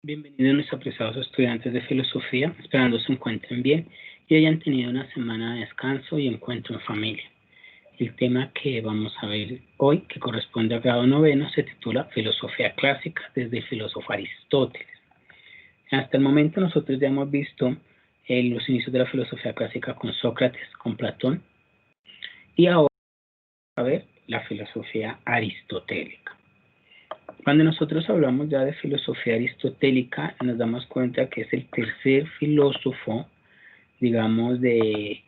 Bienvenidos mis apreciados estudiantes de filosofía, esperando se encuentren bien y hayan tenido una semana de descanso y encuentro en familia. El tema que vamos a ver hoy, que corresponde al grado noveno, se titula Filosofía Clásica desde el filósofo Aristóteles. Hasta el momento nosotros ya hemos visto los inicios de la filosofía clásica con Sócrates, con Platón, y ahora vamos a ver la filosofía aristotélica. Cuando nosotros hablamos ya de filosofía aristotélica, nos damos cuenta que es el tercer filósofo, digamos, que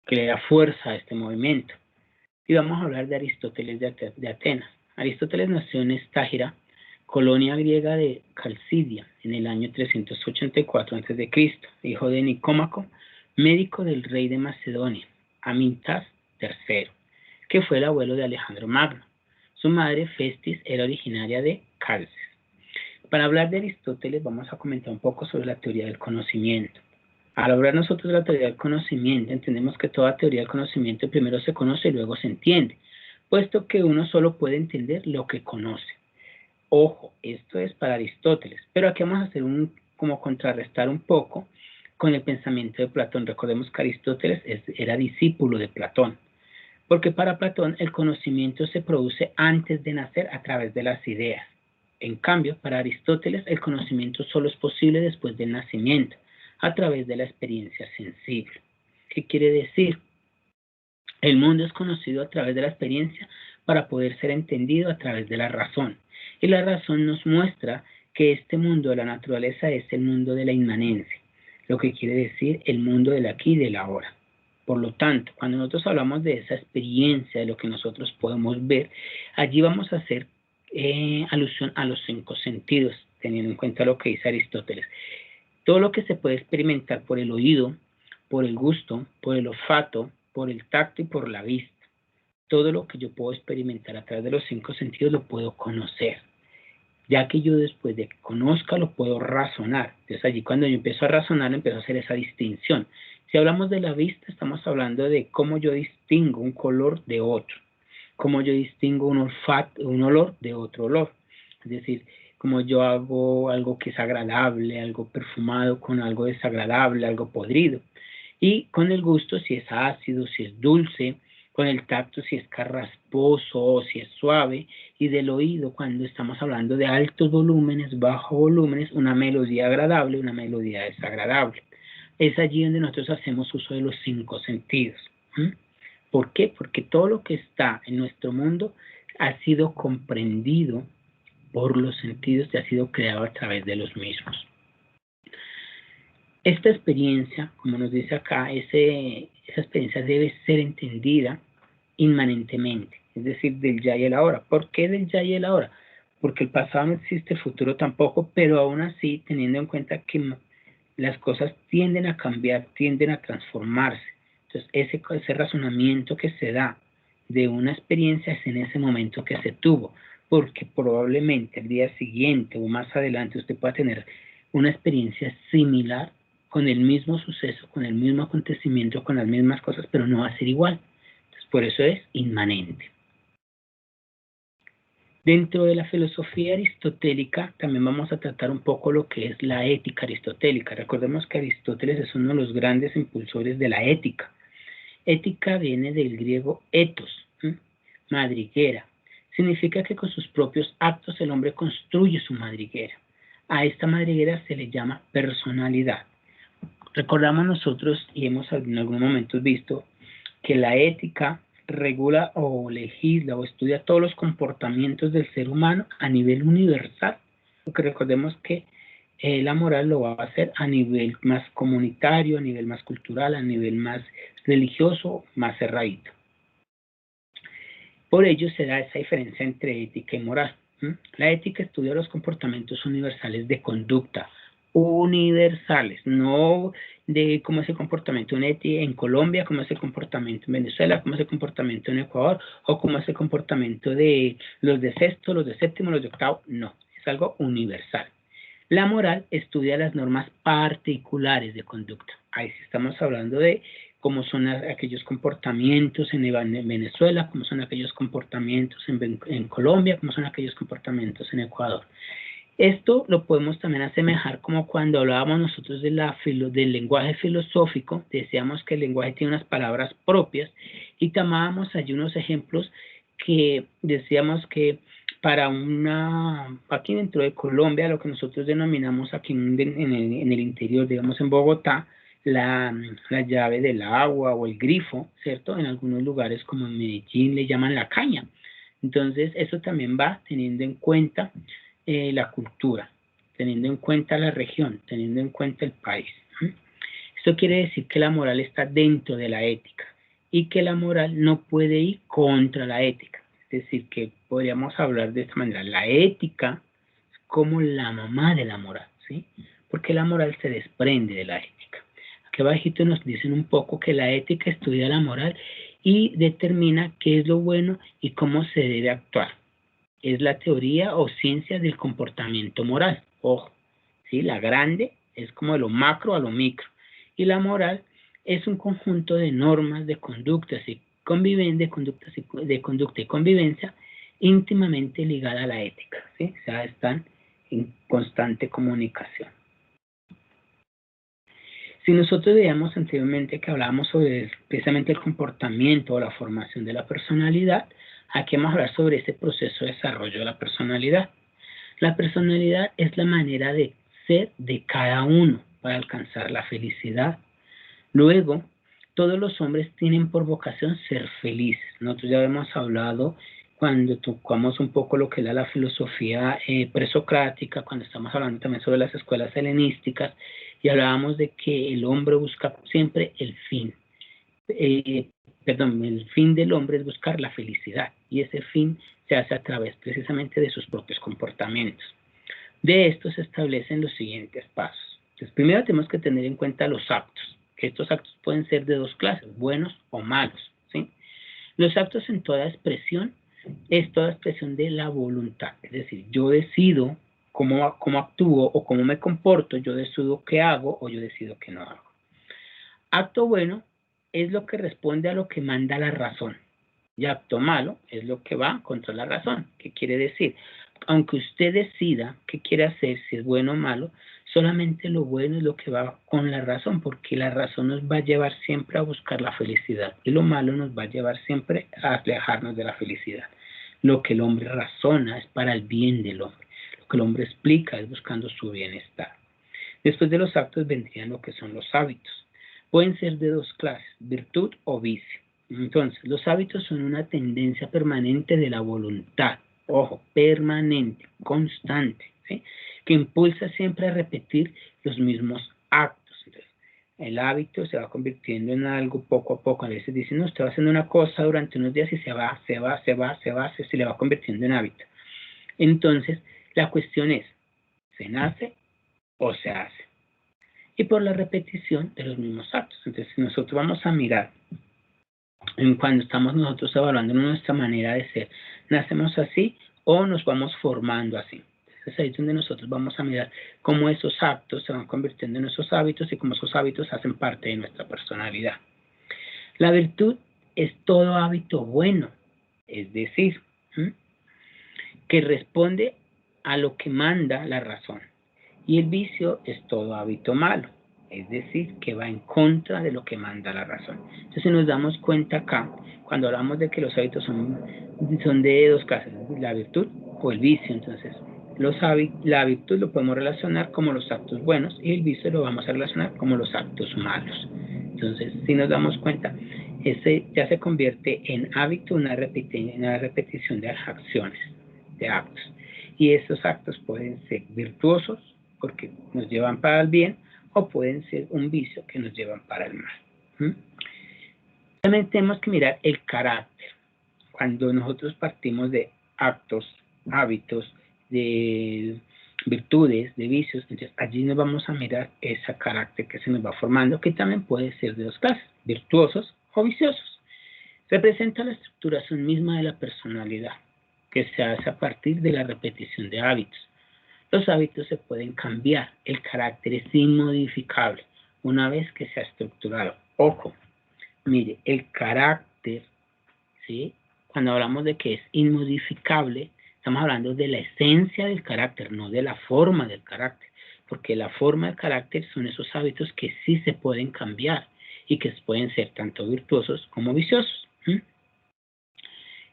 le da fuerza a este movimiento. Y vamos a hablar de Aristóteles de Atenas. Aristóteles nació en Estágira, colonia griega de Calcidia, en el año 384 a.C., hijo de Nicómaco, médico del rey de Macedonia, Amintas III, que fue el abuelo de Alejandro Magno. Su madre, Festis, era originaria de Calces. Para hablar de Aristóteles vamos a comentar un poco sobre la teoría del conocimiento. Al hablar nosotros de la teoría del conocimiento, entendemos que toda teoría del conocimiento primero se conoce y luego se entiende, puesto que uno solo puede entender lo que conoce. Ojo, esto es para Aristóteles, pero aquí vamos a hacer como contrarrestar un poco con el pensamiento de Platón. Recordemos que Aristóteles era discípulo de Platón, porque para Platón el conocimiento se produce antes de nacer a través de las ideas. En cambio, para Aristóteles el conocimiento solo es posible después del nacimiento, a través de la experiencia sensible. ¿Qué quiere decir? El mundo es conocido a través de la experiencia para poder ser entendido a través de la razón. Y la razón nos muestra que este mundo de la naturaleza es el mundo de la inmanencia, lo que quiere decir el mundo del aquí y del ahora. Por lo tanto, cuando nosotros hablamos de esa experiencia, de lo que nosotros podemos ver, allí vamos a hacer alusión a los 5 sentidos, teniendo en cuenta lo que dice Aristóteles. Todo lo que se puede experimentar por el oído, por el gusto, por el olfato, por el tacto y por la vista. Todo lo que yo puedo experimentar a través de los 5 sentidos lo puedo conocer, ya que yo después de que conozca lo puedo razonar. Entonces allí cuando yo empiezo a razonar, empiezo a hacer esa distinción. Si hablamos de la vista, estamos hablando de cómo yo distingo un color de otro, cómo yo distingo un olfato, un olor de otro olor. Es decir, como yo hago algo que es agradable, algo perfumado con algo desagradable, algo podrido. Y con el gusto, si es ácido, si es dulce, con el tacto, si es carrasposo o si es suave, y del oído, cuando estamos hablando de altos volúmenes, bajos volúmenes, una melodía agradable, una melodía desagradable. Es allí donde nosotros hacemos uso de los 5 sentidos. ¿Por qué? Porque todo lo que está en nuestro mundo ha sido comprendido por los sentidos y ha sido creado a través de los mismos. Esta experiencia, como nos dice acá, esa experiencia debe ser entendida inmanentemente, es decir, del ya y el ahora. ¿Por qué del ya y el ahora? Porque el pasado no existe, el futuro tampoco, pero aún así, teniendo en cuenta que las cosas tienden a cambiar, tienden a transformarse. Entonces, ese razonamiento que se da de una experiencia es en ese momento que se tuvo, porque probablemente el día siguiente o más adelante usted pueda tener una experiencia similar con el mismo suceso, con el mismo acontecimiento, con las mismas cosas, pero no va a ser igual. Entonces, por eso es inmanente. Dentro de la filosofía aristotélica también vamos a tratar un poco lo que es la ética aristotélica. Recordemos que Aristóteles es uno de los grandes impulsores de la ética. Ética viene del griego ethos, madriguera. Significa que con sus propios actos el hombre construye su madriguera. A esta madriguera se le llama personalidad. Recordamos nosotros, y hemos en algún momento visto, que la ética regula o legisla o estudia todos los comportamientos del ser humano a nivel universal. Porque recordemos que la moral lo va a hacer a nivel más comunitario, a nivel más cultural, a nivel más religioso, más cerradito. Por ello se da esa diferencia entre ética y moral. La ética estudia los comportamientos universales de conducta, universales, no de cómo es el comportamiento en Colombia, cómo es el comportamiento en Venezuela, cómo es el comportamiento en Ecuador, o cómo es el comportamiento de los de sexto, los de séptimo, los de octavo. No, es algo universal. La moral estudia las normas particulares de conducta. Ahí sí estamos hablando de cómo son aquellos comportamientos en Venezuela, cómo son aquellos comportamientos en Colombia, cómo son aquellos comportamientos en Ecuador. Esto lo podemos también asemejar como cuando hablábamos nosotros del lenguaje filosófico, decíamos que el lenguaje tiene unas palabras propias y tomábamos allí unos ejemplos que decíamos que para aquí dentro de Colombia, lo que nosotros denominamos aquí en el interior, digamos en Bogotá, la llave del agua o el grifo, ¿cierto? En algunos lugares como en Medellín le llaman la caña. Entonces, eso también va teniendo en cuenta la cultura, teniendo en cuenta la región, teniendo en cuenta el país. Esto quiere decir que la moral está dentro de la ética y que la moral no puede ir contra la ética. Es decir, que podríamos hablar de esta manera. La ética es como la mamá de la moral, ¿sí? Porque la moral se desprende de la ética. Aquí abajito nos dicen un poco que la ética estudia la moral y determina qué es lo bueno y cómo se debe actuar. Es la teoría o ciencia del comportamiento moral. Ojo, ¿sí? La grande es como de lo macro a lo micro. Y la moral es un conjunto de normas, de conductas y de conducta y convivencia íntimamente ligada a la ética, ¿sí? O sea, están en constante comunicación. Si nosotros veíamos anteriormente que hablábamos sobre precisamente el comportamiento o la formación de la personalidad, aquí vamos a hablar sobre ese proceso de desarrollo de la personalidad. La personalidad es la manera de ser de cada uno para alcanzar la felicidad. Luego, todos los hombres tienen por vocación ser felices. Nosotros ya hemos hablado cuando tocamos un poco lo que era la filosofía presocrática, cuando estamos hablando también sobre las escuelas helenísticas, y hablábamos de que el hombre busca siempre el fin. El fin del hombre es buscar la felicidad, y ese fin se hace a través precisamente de sus propios comportamientos. De esto se establecen los siguientes pasos. Entonces, primero tenemos que tener en cuenta los actos, que estos actos pueden ser de dos clases, buenos o malos, ¿sí? Los actos en toda expresión es toda expresión de la voluntad, es decir, yo decido cómo actúo o cómo me comporto, yo decido qué hago o yo decido qué no hago. Acto bueno es lo que responde a lo que manda la razón. Y acto malo es lo que va contra la razón. ¿Qué quiere decir? Aunque usted decida qué quiere hacer, si es bueno o malo, solamente lo bueno es lo que va con la razón, porque la razón nos va a llevar siempre a buscar la felicidad y lo malo nos va a llevar siempre a alejarnos de la felicidad. Lo que el hombre razona es para el bien del hombre. Lo que el hombre explica es buscando su bienestar. Después de los actos vendrían lo que son los hábitos. Pueden ser de dos clases, virtud o vicio. Entonces, los hábitos son una tendencia permanente de la voluntad, ojo, permanente, constante, ¿sí? Que impulsa siempre a repetir los mismos actos. Entonces, el hábito se va convirtiendo en algo poco a poco. A veces dicen, no, usted va haciendo una cosa durante unos días y se le va convirtiendo en hábito. Entonces, la cuestión es, ¿se nace o se hace? Y por la repetición de los mismos actos. Entonces, si nosotros vamos a mirar cuando estamos nosotros evaluando nuestra manera de ser, ¿nacemos así o nos vamos formando así? Entonces, ahí es donde nosotros vamos a mirar cómo esos actos se van convirtiendo en esos hábitos y cómo esos hábitos hacen parte de nuestra personalidad. La virtud es todo hábito bueno, es decir, que responde a lo que manda la razón. Y el vicio es todo hábito malo, es decir, que va en contra de lo que manda la razón. Entonces, si nos damos cuenta acá, cuando hablamos de que los hábitos son de dos clases, la virtud o el vicio, entonces la virtud lo podemos relacionar como los actos buenos y el vicio lo vamos a relacionar como los actos malos. Entonces, si nos damos cuenta, ese ya se convierte en hábito, una repetición de acciones, de actos. Y esos actos pueden ser virtuosos, porque nos llevan para el bien, o pueden ser un vicio que nos llevan para el mal. También tenemos que mirar el carácter. Cuando nosotros partimos de actos, hábitos, de virtudes, de vicios, entonces allí nos vamos a mirar ese carácter que se nos va formando, que también puede ser de dos clases, virtuosos o viciosos. Representa la estructuración misma de la personalidad, que se hace a partir de la repetición de hábitos. Los hábitos se pueden cambiar, el carácter es inmodificable una vez que se ha estructurado. Ojo, mire, el carácter, ¿sí? Cuando hablamos de que es inmodificable, estamos hablando de la esencia del carácter, no de la forma del carácter, porque la forma del carácter son esos hábitos que sí se pueden cambiar y que pueden ser tanto virtuosos como viciosos.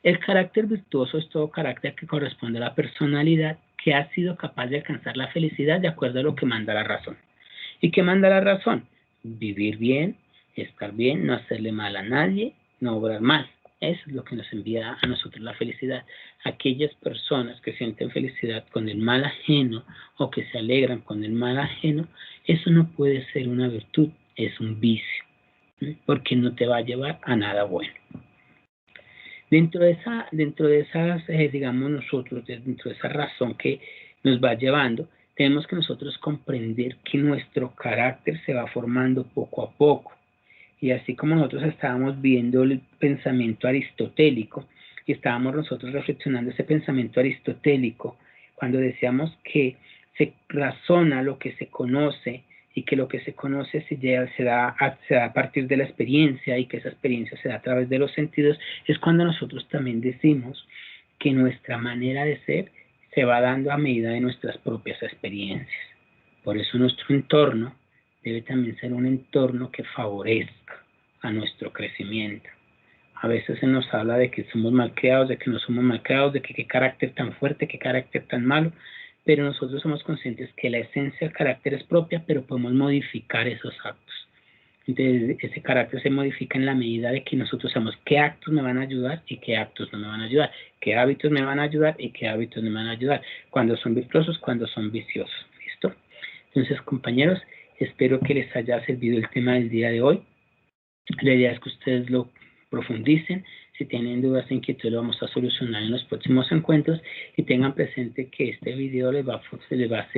El carácter virtuoso es todo carácter que corresponde a la personalidad que ha sido capaz de alcanzar la felicidad de acuerdo a lo que manda la razón. ¿Y qué manda la razón? Vivir bien, estar bien, no hacerle mal a nadie, no obrar mal. Eso es lo que nos envía a nosotros la felicidad. Aquellas personas que sienten felicidad con el mal ajeno o que se alegran con el mal ajeno, eso no puede ser una virtud, es un vicio, porque no te va a llevar a nada bueno. Dentro de esas, digamos nosotros, dentro de esa razón que nos va llevando, tenemos que nosotros comprender que nuestro carácter se va formando poco a poco. Y así como nosotros estábamos viendo el pensamiento aristotélico, y estábamos nosotros reflexionando ese pensamiento aristotélico, cuando decíamos que se razona lo que se conoce, y que lo que se conoce se da a partir de la experiencia, y que esa experiencia se da a través de los sentidos, es cuando nosotros también decimos que nuestra manera de ser se va dando a medida de nuestras propias experiencias. Por eso nuestro entorno debe también ser un entorno que favorezca a nuestro crecimiento. A veces se nos habla de que somos malcriados, de que no somos malcriados, de que qué carácter tan fuerte, qué carácter tan malo, pero nosotros somos conscientes que la esencia del carácter es propia, pero podemos modificar esos actos. Entonces, ese carácter se modifica en la medida de que nosotros sabemos qué actos me van a ayudar y qué actos no me van a ayudar, qué hábitos me van a ayudar y qué hábitos no me van a ayudar, cuando son virtuosos, cuando son viciosos. ¿Listo? Entonces, compañeros, espero que les haya servido el tema del día de hoy. La idea es que ustedes lo profundicen. Si tienen dudas e inquietudes, lo vamos a solucionar en los próximos encuentros, y tengan presente que este video les va a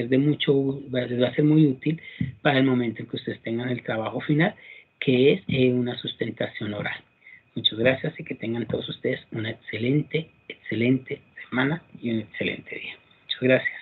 ser muy útil para el momento en que ustedes tengan el trabajo final, que es una sustentación oral. Muchas gracias y que tengan todos ustedes una excelente semana y un excelente día. Muchas gracias.